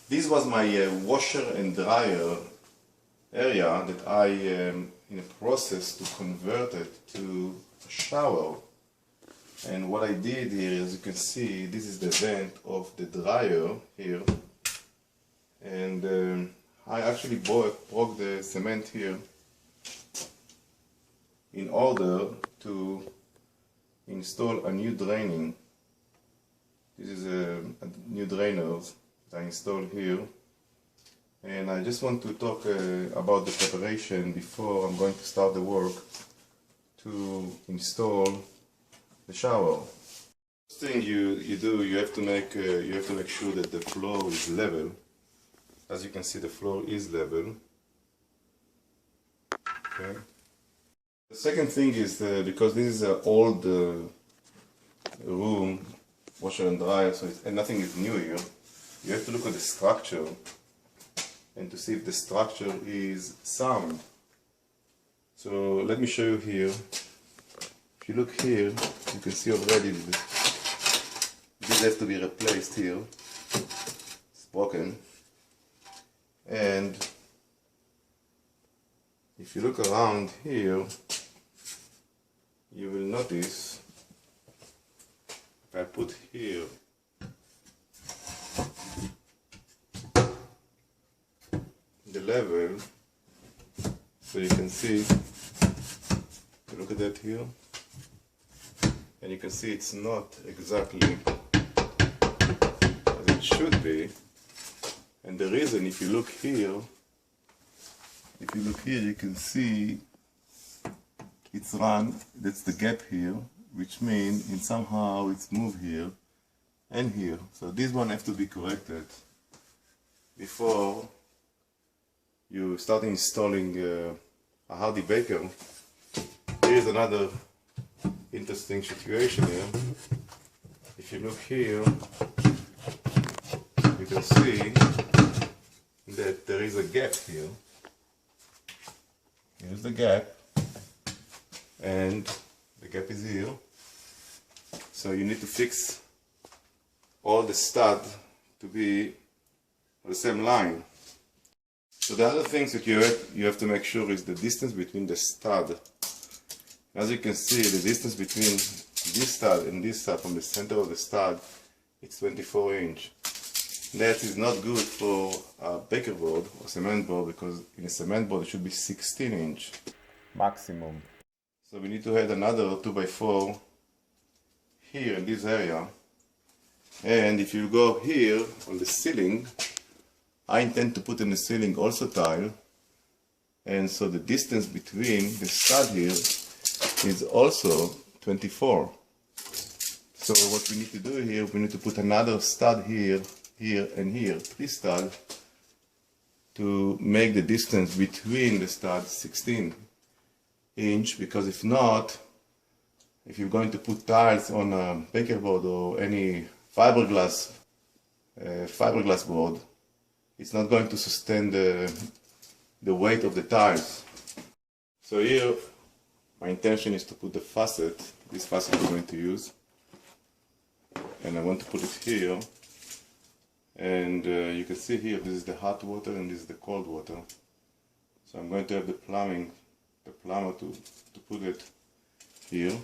This was my washer and dryer area that I am in a process to convert it to a shower. And what I did here, as you can see, this is the vent of the dryer here. And I actually broke the cement here in order to install a new draining. This is a new drainer that I installed here. And I just want to talk about the preparation before I'm going to start the work to install the shower. First thing you do, you have to make sure that the floor is level. As you can see, the floor is level. Okay. The second thing is because this is an old room, washer and dryer, so and nothing is new here. You have to look at the structure and to see if the structure is sound. So let me show you here. If you look here, you can see already this has to be replaced here. It's broken. And if you look around here, you will notice if I put here the level, so you can see, look at that here, and you can see it's not exactly as it should be. And the reason, if you look here, you can see it's run, that's the gap here, which means in somehow it's moved here and here. So this one has to be corrected before you start installing a hardy baker. Here is another interesting situation here. If you look here, you can see that there is a gap here. Here's the gap, and the gap is here. So you need to fix all the stud to be on the same line. So the other things that you have to make sure is the distance between the stud. As you can see, the distance between this stud and this stud from the center of the stud, it's 24 inch. That is not good for a baker board or cement board, because in a cement board it should be 16 inch maximum. So we need to add another 2x4 here in this area. And if you go here on the ceiling, I intend to put in the ceiling also tile, and so the distance between the stud here is also 24. So what we need to do here, we need to put another stud here, here and here, 3 studs, to make the distance between the studs 16 inch, because if not, if you're going to put tiles on a baker board or any fiberglass board, it's not going to sustain the weight of the tiles. So here my intention is to put the faucet, this faucet we're going to use, and I want to put it here. And you can see here, this is the hot water and this is the cold water. So I'm going to have the plumber to put it here.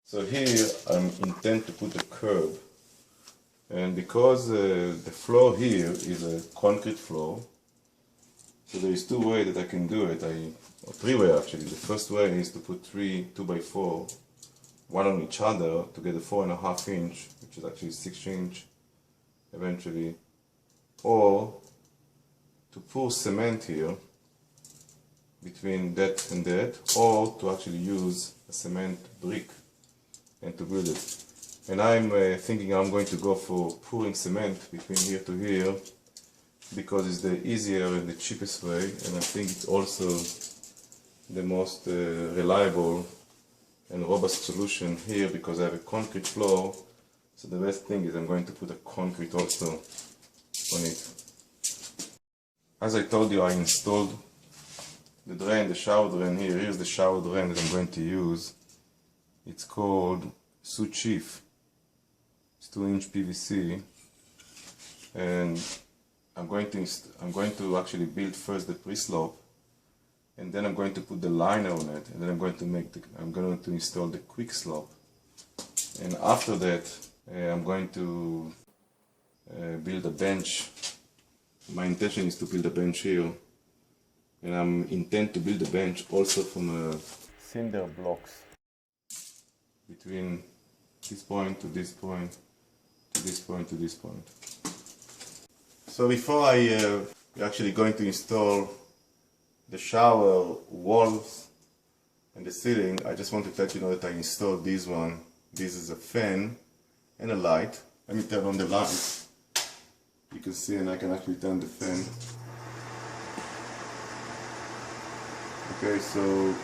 So here I intend to put a curb. And because the floor here is a concrete floor, so there is 2 ways that I can do it, or 3 ways actually. The first way is to put 3 2x4, one on each other, to get a 4.5 inch, which is actually 6 inch eventually, or to pour cement here between that and that, or to actually use a cement brick and to build it. And I'm thinking I'm going to go for pouring cement between here to here, because it's the easier and the cheapest way, and I think it's also the most reliable and robust solution here, because I have a concrete floor. So the best thing is I'm going to put a concrete also on it. As I told you, I installed the drain, the shower drain here. Here's the shower drain that I'm going to use. It's called Sioux Chief. It's 2-inch PVC, and I'm going to actually build first the pre-slope, and then I'm going to put the liner on it, and then I'm going to install the quick slope, and after that I'm going to build a bench. My intention is to build a bench here, and I intend to build a bench also from cinder blocks between this point to this point to this point to this point. So before we're actually going to install the shower walls and the ceiling, I just want to let you know that I installed this one. This is a fan and a light. Let me turn on the light. You can see, and I can actually turn the fan. Okay, so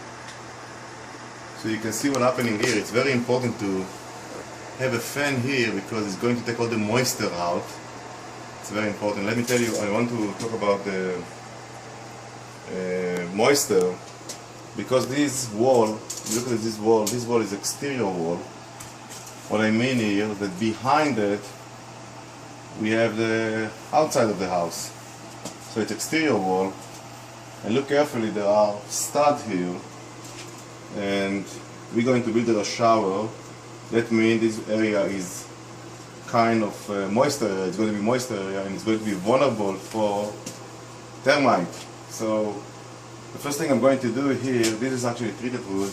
you can see what's happening here. It's very important to have a fan here because it's going to take all the moisture out. It's very important. Let me tell you, I want to talk about the moisture, because this wall, look at this wall is exterior wall. What I mean here is that behind it we have the outside of the house. So it's exterior wall, and look carefully, there are studs here, and we're going to build a shower. That means this area is kind of moist area. It's going to be moist area, and it's going to be vulnerable for termite. So the first thing I'm going to do here, this is actually treated wood.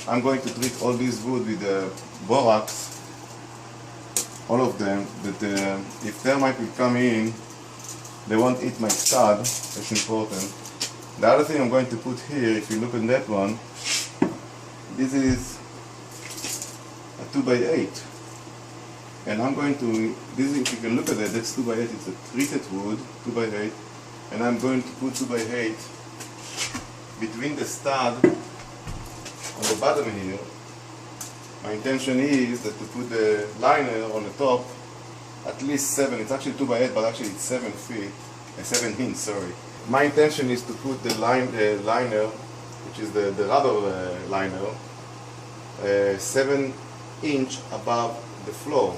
I'm going to treat all this wood with borax, all of them, that if termite will come in, they won't eat my stud. That's important. The other thing I'm going to put here, if you look at that one, this is a 2x8. And I'm going to, this, if you can look at that, that's 2x8, it's a treated wood, 2x8. And I'm going to put 2x8 between the stud on the bottom here. My intention is that to put the liner on the top, at least 7, it's actually 2x8, but actually it's 7 feet, 7 inches, sorry. My intention is to put the liner, which is the rubber liner, 7 inches above the floor.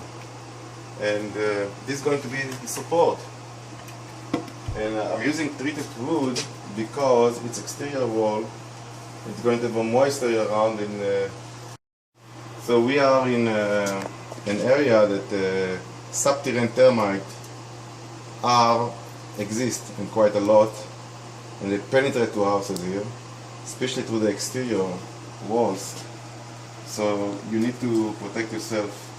And this is going to be the support. And I'm using treated wood because it's exterior wall. It's going to have a moisture around. So we are in an area that subterranean termite exist in quite a lot, and they penetrate to houses here, especially through the exterior walls. So you need to protect yourself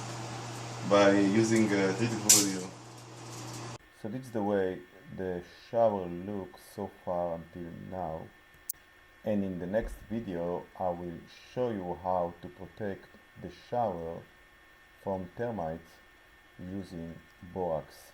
by using treated wood here. So this is the way the shower looks so far until now, and in the next video I will show you how to protect the shower from termites using borax.